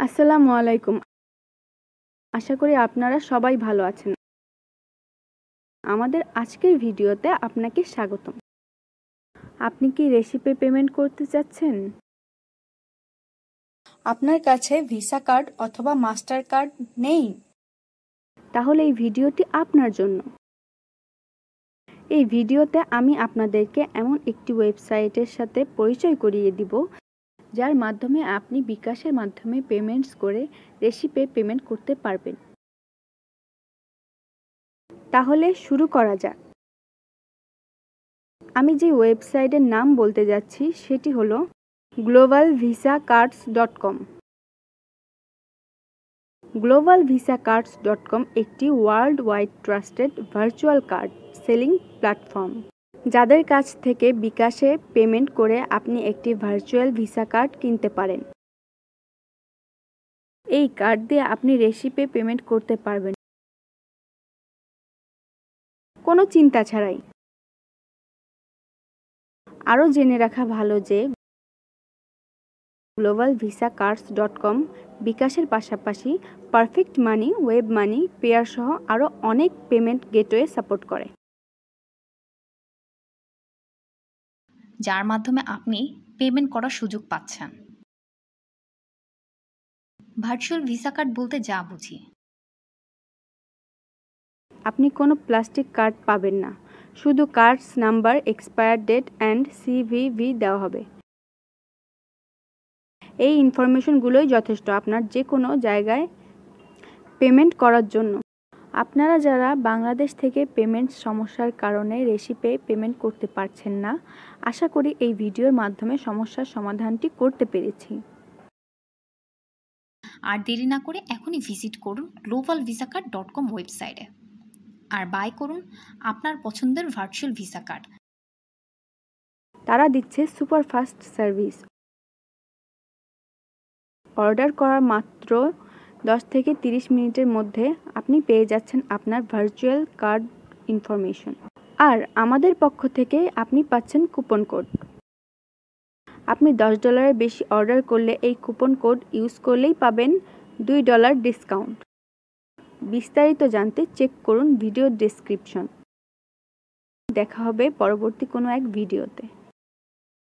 আসসালামু আলাইকুম। আশা করি আপনারা সবাই ভালো আছেন। আমাদের আজকের ভিডিওতে আপনাকে স্বাগতম। আপনি কি রেসিপি পেমেন্ট করতে চাচ্ছেন? আপনার কাছে ভিসা কার্ড অথবা মাস্টার কার্ড নেই? তাহলে এই ভিডিওটি আপনার জন্য। এই ভিডিওতে আমি আপনাদেরকে এমন একটি ওয়েবসাইটের সাথে পরিচয় করিয়ে দিব, যার মাধ্যমে আপনি বিকাশের মাধ্যমে পেমেন্টস করে রেসিপি পেমেন্ট করতে পারবেন। তাহলে শুরু করা যাক। আমি যে ওয়েবসাইটের নাম বলতে যাচ্ছি সেটি হলো globalvisacards.com। globalvisacards.com একটি world wide trusted virtual card selling platform. যাদের কাছ থেকে বিকাশে পেমেন্ট করে আপনি একটি ভার্চুয়াল ভিসা কার্ড কিনতে পারেন। এই কার্ড দিয়ে আপনি রেসিপি পেমেন্ট করতে পারবেন কোনো চিন্তা ছাড়াই। আরও জেনে রাখা ভালো যে globalvisacards.com বিকাশের পাশাপাশি পারফেক্ট মানি, ওয়েব মানি, পেয়ার সহ আরও অনেক পেমেন্ট গেটওয়ে সাপোর্ট করে, যার মাধ্যমে আপনি পেমেন্ট করার সুযোগ পাচ্ছেন। ভার্চুয়াল ভিসা কার্ড বলতে যা বুঝি, আপনি কোনো প্লাস্টিক কার্ড পাবেন না, শুধু cards number, expire date and CVV দেওয়া হবে। এই ইনফরমেশনগুলোই যথেষ্ট আপনার যে কোনো জায়গায় পেমেন্ট করার জন্য। আপনারা যারা বাংলাদেশ থেকে পেমেন্ট সমস্যার কারণে রেসিপি পেমেন্ট করতে পারছেন না, আশা করি এই ভিডিওর মাধ্যমে সমস্যার সমাধানটি করতে পেরেছি। আর দেরি না করে এখনই ভিজিট করুন globalvisaCard.com ওয়েবসাইটে আর বাই করুন আপনার পছন্দের ভার্চুয়াল ভিসা কার্ড। তারা দিচ্ছে সুপার ফাস্ট সার্ভিস। অর্ডার করার মাত্র 10 থেকে 30 মিনিটের মধ্যে আপনি পেয়ে যাচ্ছেন আপনার ভার্চুয়াল কার্ড ইনফরমেশন। আর আমাদের পক্ষ থেকে আপনি পাচ্ছেন কুপন কোড। আপনি $10 বেশি অর্ডার করলে এই কুপন কোড ইউজ করলেই পাবেন $2 ডিসকাউন্ট। বিস্তারিত জানতে চেক করুন ভিডিও ডেসক্রিপশন। দেখা হবে পরবর্তী কোনো এক ভিডিওতে।